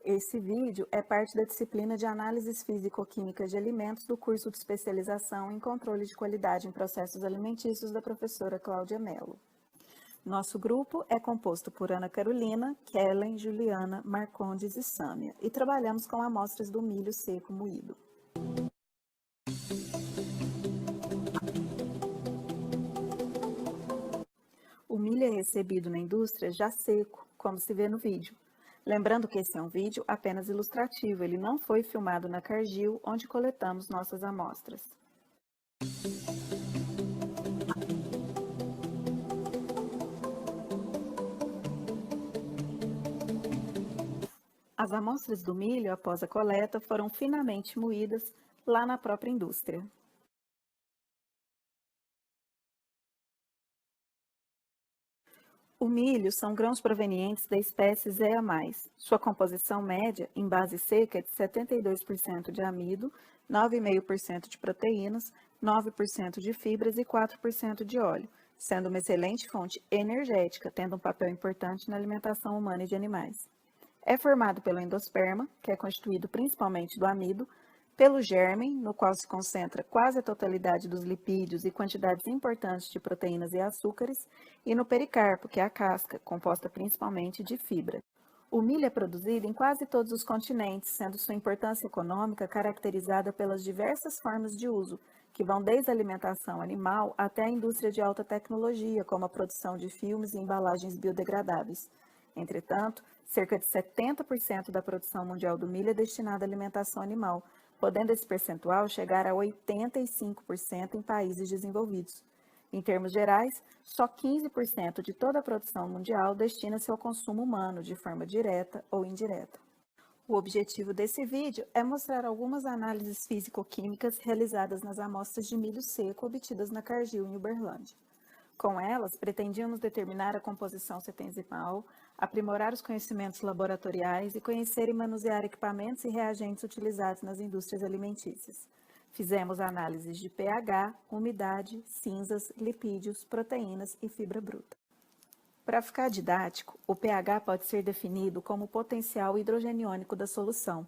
Esse vídeo é parte da disciplina de Análises Físico-Químicas de Alimentos do curso de especialização em Controle de Qualidade em Processos Alimentícios da professora Cláudia Mello. Nosso grupo é composto por Ana Carolina, Kellen, Juliana, Marcondes e Sâmia, e trabalhamos com amostras do milho seco moído. O milho é recebido na indústria já seco, como se vê no vídeo. Lembrando que esse é um vídeo apenas ilustrativo, ele não foi filmado na Cargill, onde coletamos nossas amostras. As amostras do milho, após a coleta, foram finamente moídas lá na própria indústria. O milho são grãos provenientes da espécie Zea+. Sua composição média, em base seca, é de 72% de amido, 9,5% de proteínas, 9% de fibras e 4% de óleo, sendo uma excelente fonte energética, tendo um papel importante na alimentação humana e de animais. É formado pelo endosperma, que é constituído principalmente do amido, pelo germe, no qual se concentra quase a totalidade dos lipídios e quantidades importantes de proteínas e açúcares, e no pericarpo, que é a casca, composta principalmente de fibra. O milho é produzido em quase todos os continentes, sendo sua importância econômica caracterizada pelas diversas formas de uso, que vão desde a alimentação animal até a indústria de alta tecnologia, como a produção de filmes e embalagens biodegradáveis. Entretanto, cerca de 70% da produção mundial do milho é destinada à alimentação animal, podendo esse percentual chegar a 85% em países desenvolvidos. Em termos gerais, só 15% de toda a produção mundial destina-se ao consumo humano, de forma direta ou indireta. O objetivo desse vídeo é mostrar algumas análises físico-químicas realizadas nas amostras de milho seco obtidas na Cargill, em Uberlândia. Com elas, pretendíamos determinar a composição cetesimal, aprimorar os conhecimentos laboratoriais e conhecer e manusear equipamentos e reagentes utilizados nas indústrias alimentícias. Fizemos análises de pH, umidade, cinzas, lipídios, proteínas e fibra bruta. Para ficar didático, o pH pode ser definido como o potencial hidrogeniônico da solução,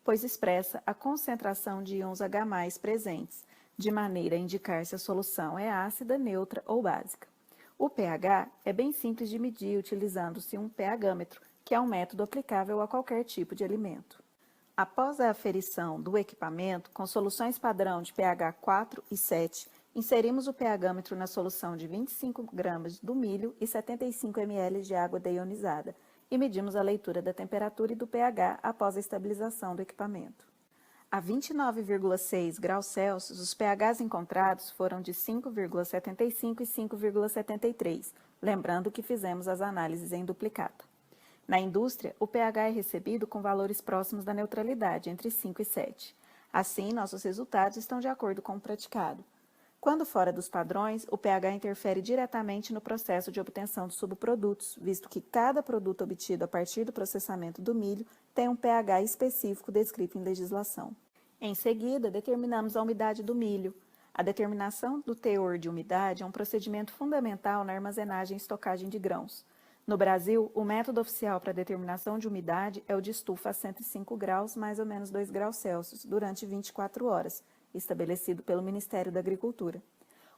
pois expressa a concentração de íons H+ presentes, de maneira a indicar se a solução é ácida, neutra ou básica. O pH é bem simples de medir utilizando-se um pHmetro, que é um método aplicável a qualquer tipo de alimento. Após a aferição do equipamento, com soluções padrão de pH 4 e 7, inserimos o pHmetro na solução de 25 gramas do milho e 75 ml de água deionizada e medimos a leitura da temperatura e do pH após a estabilização do equipamento. A 29,6 graus Celsius, os pHs encontrados foram de 5,75 e 5,73, lembrando que fizemos as análises em duplicata. Na indústria, o pH é recebido com valores próximos da neutralidade, entre 5 e 7. Assim, nossos resultados estão de acordo com o praticado. Quando fora dos padrões, o pH interfere diretamente no processo de obtenção dos subprodutos, visto que cada produto obtido a partir do processamento do milho tem um pH específico descrito em legislação. Em seguida, determinamos a umidade do milho. A determinação do teor de umidade é um procedimento fundamental na armazenagem e estocagem de grãos. No Brasil, o método oficial para a determinação de umidade é o de estufa a 105 graus, mais ou menos 2 graus Celsius, durante 24 horas, estabelecido pelo Ministério da Agricultura.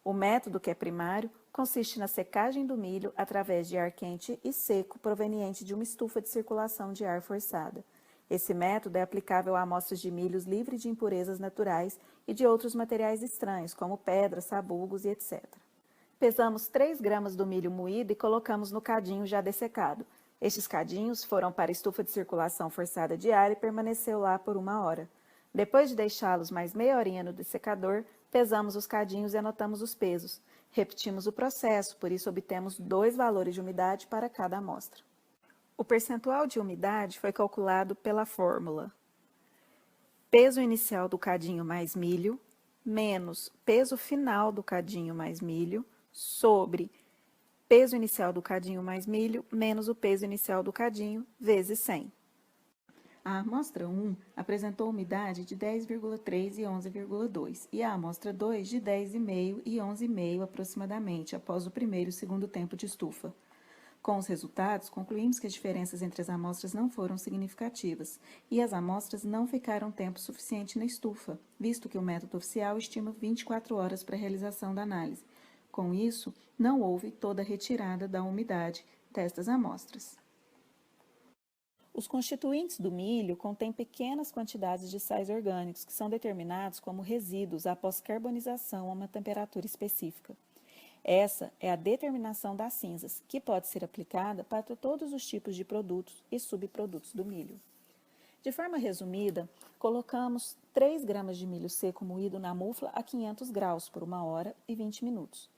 O método, que é primário, consiste na secagem do milho através de ar quente e seco proveniente de uma estufa de circulação de ar forçada. Esse método é aplicável a amostras de milhos livres de impurezas naturais e de outros materiais estranhos, como pedras, sabugos e etc. Pesamos 3 gramas do milho moído e colocamos no cadinho já dessecado. Estes cadinhos foram para a estufa de circulação forçada de ar e permaneceu lá por 1 hora. Depois de deixá-los mais meia horinha no dessecador, pesamos os cadinhos e anotamos os pesos. Repetimos o processo, por isso obtemos 2 valores de umidade para cada amostra. O percentual de umidade foi calculado pela fórmula peso inicial do cadinho mais milho, menos peso final do cadinho mais milho, sobre peso inicial do cadinho mais milho, menos o peso inicial do cadinho, vezes 100. A amostra 1 apresentou umidade de 10,3 e 11,2, e a amostra 2 de 10,5 e 11,5 aproximadamente, após o primeiro e segundo tempo de estufa. Com os resultados, concluímos que as diferenças entre as amostras não foram significativas e as amostras não ficaram tempo suficiente na estufa, visto que o método oficial estima 24 horas para a realização da análise. Com isso, não houve toda a retirada da umidade destas amostras. Os constituintes do milho contêm pequenas quantidades de sais orgânicos que são determinados como resíduos após carbonização a uma temperatura específica. Essa é a determinação das cinzas, que pode ser aplicada para todos os tipos de produtos e subprodutos do milho. De forma resumida, colocamos 3 gramas de milho seco moído na mufla a 500 graus por 1 hora e 20 minutos.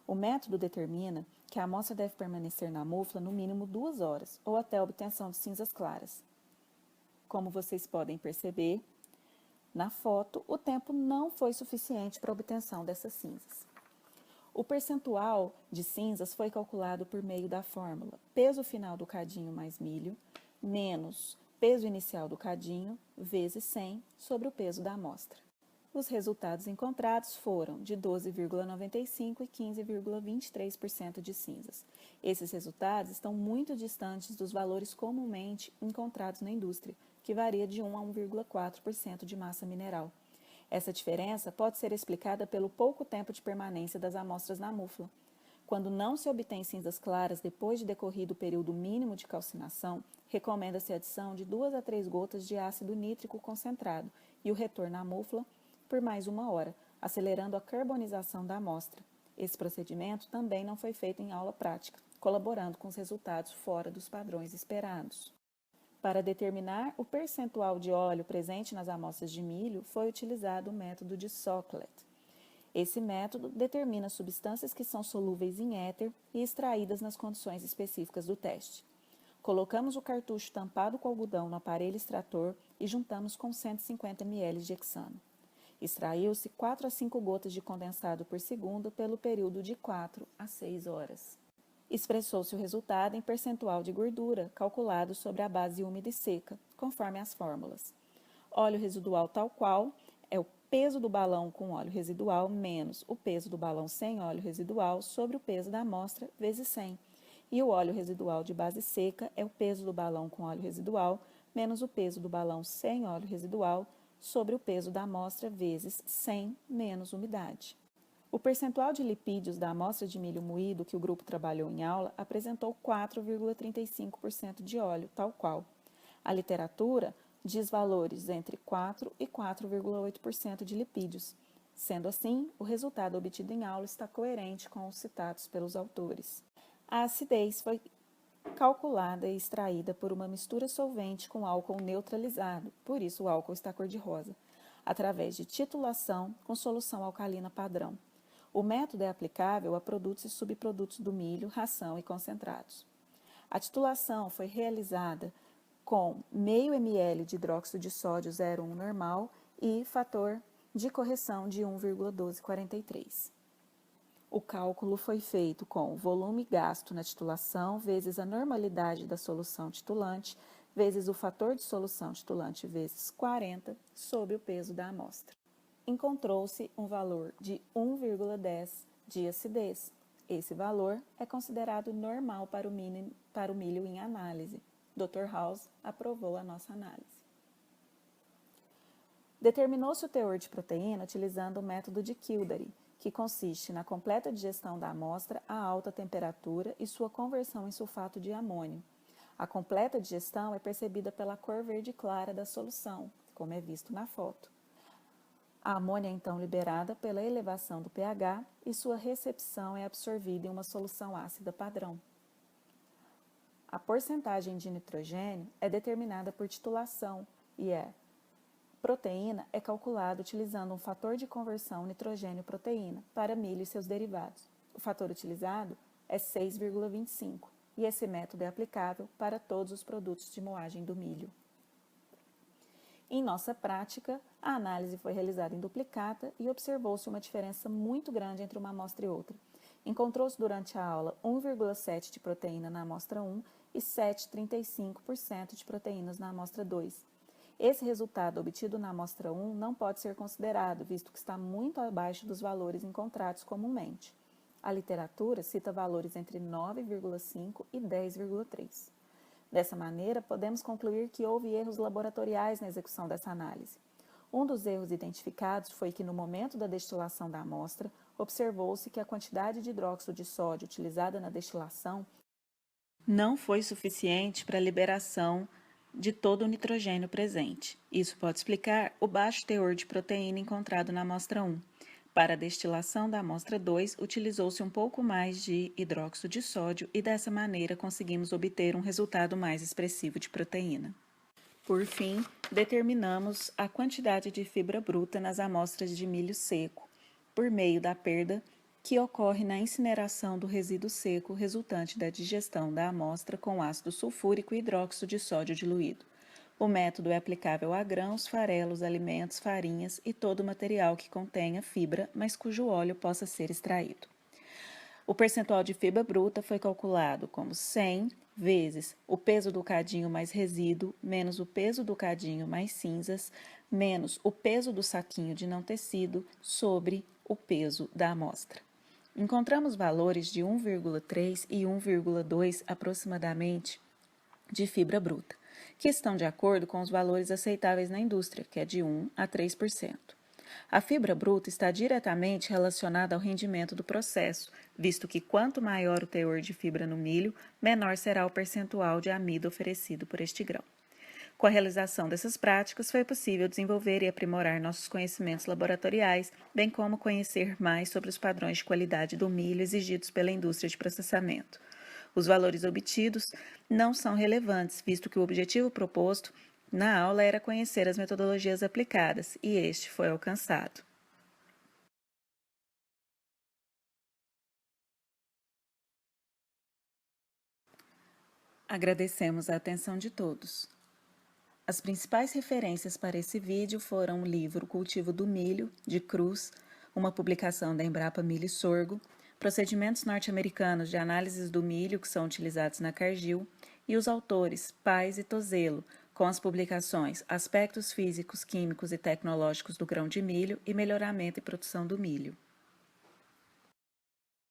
O método determina que a amostra deve permanecer na mufla no mínimo 2 horas, ou até a obtenção de cinzas claras. Como vocês podem perceber, na foto, o tempo não foi suficiente para a obtenção dessas cinzas. O percentual de cinzas foi calculado por meio da fórmula peso final do cadinho mais milho, menos peso inicial do cadinho, vezes 100 sobre o peso da amostra. Os resultados encontrados foram de 12,95% e 15,23% de cinzas. Esses resultados estão muito distantes dos valores comumente encontrados na indústria, que varia de 1 a 1,4% de massa mineral. Essa diferença pode ser explicada pelo pouco tempo de permanência das amostras na mufla. Quando não se obtém cinzas claras depois de decorrido o período mínimo de calcinação, recomenda-se a adição de 2 a 3 gotas de ácido nítrico concentrado e o retorno à mufla por mais 1 hora, acelerando a carbonização da amostra. Esse procedimento também não foi feito em aula prática, colaborando com os resultados fora dos padrões esperados. Para determinar o percentual de óleo presente nas amostras de milho, foi utilizado o método de Socklet. Esse método determina substâncias que são solúveis em éter e extraídas nas condições específicas do teste. Colocamos o cartucho tampado com algodão no aparelho extrator e juntamos com 150 ml de hexano. Extraiu-se 4 a 5 gotas de condensado por segundo pelo período de 4 a 6 horas. Expressou-se o resultado em percentual de gordura, calculado sobre a base úmida e seca, conforme as fórmulas. Óleo residual tal qual é o peso do balão com óleo residual menos o peso do balão sem óleo residual sobre o peso da amostra vezes 100. E o óleo residual de base seca é o peso do balão com óleo residual menos o peso do balão sem óleo residual sobre o peso da amostra vezes 100 menos umidade. O percentual de lipídios da amostra de milho moído que o grupo trabalhou em aula apresentou 4,35% de óleo, tal qual. A literatura diz valores entre 4 e 4,8% de lipídios. Sendo assim, o resultado obtido em aula está coerente com os citados pelos autores. A acidez foi calculada e extraída por uma mistura solvente com álcool neutralizado, por isso o álcool está cor-de-rosa, através de titulação com solução alcalina padrão. O método é aplicável a produtos e subprodutos do milho, ração e concentrados. A titulação foi realizada com meio ml de hidróxido de sódio 0,1 normal e fator de correção de 1,1243. O cálculo foi feito com o volume gasto na titulação vezes a normalidade da solução titulante vezes o fator de solução titulante vezes 40 sobre o peso da amostra. Encontrou-se um valor de 1,10 de acidez. Esse valor é considerado normal para o milho em análise. Dr. House aprovou a nossa análise. Determinou-se o teor de proteína utilizando o método de Kildare, que consiste na completa digestão da amostra a alta temperatura e sua conversão em sulfato de amônio. A completa digestão é percebida pela cor verde clara da solução, como é visto na foto. A amônia é então liberada pela elevação do pH e sua recepção é absorvida em uma solução ácida padrão. A porcentagem de nitrogênio é determinada por titulação e a proteína é calculada utilizando um fator de conversão nitrogênio-proteína para milho e seus derivados. O fator utilizado é 6,25 e esse método é aplicável para todos os produtos de moagem do milho. Em nossa prática, a análise foi realizada em duplicata e observou-se uma diferença muito grande entre uma amostra e outra. Encontrou-se durante a aula 1,7 de proteína na amostra 1 e 7,35% de proteínas na amostra 2. Esse resultado obtido na amostra 1 não pode ser considerado, visto que está muito abaixo dos valores encontrados comumente. A literatura cita valores entre 9,5 e 10,3. Dessa maneira, podemos concluir que houve erros laboratoriais na execução dessa análise. Um dos erros identificados foi que, no momento da destilação da amostra, observou-se que a quantidade de hidróxido de sódio utilizada na destilação não foi suficiente para a liberação de todo o nitrogênio presente. Isso pode explicar o baixo teor de proteína encontrado na amostra 1. Para a destilação da amostra 2, utilizou-se um pouco mais de hidróxido de sódio e, dessa maneira, conseguimos obter um resultado mais expressivo de proteína. Por fim, determinamos a quantidade de fibra bruta nas amostras de milho seco, por meio da perda que ocorre na incineração do resíduo seco resultante da digestão da amostra com ácido sulfúrico e hidróxido de sódio diluído. O método é aplicável a grãos, farelos, alimentos, farinhas e todo o material que contenha fibra, mas cujo óleo possa ser extraído. O percentual de fibra bruta foi calculado como 100 vezes o peso do cadinho mais resíduo, menos o peso do cadinho mais cinzas, menos o peso do saquinho de não tecido, sobre o peso da amostra. Encontramos valores de 1,3 e 1,2 aproximadamente de fibra bruta, que estão de acordo com os valores aceitáveis na indústria, que é de 1 a 3%. A fibra bruta está diretamente relacionada ao rendimento do processo, visto que quanto maior o teor de fibra no milho, menor será o percentual de amido oferecido por este grão. Com a realização dessas práticas, foi possível desenvolver e aprimorar nossos conhecimentos laboratoriais, bem como conhecer mais sobre os padrões de qualidade do milho exigidos pela indústria de processamento. Os valores obtidos não são relevantes, visto que o objetivo proposto na aula era conhecer as metodologias aplicadas, e este foi alcançado. Agradecemos a atenção de todos. As principais referências para esse vídeo foram o livro Cultivo do Milho, de Cruz, uma publicação da Embrapa Milho e Sorgo, procedimentos norte-americanos de análises do milho que são utilizados na Cargill, e os autores Paes e Tozelo, com as publicações Aspectos Físicos, Químicos e Tecnológicos do Grão de Milho e Melhoramento e Produção do Milho.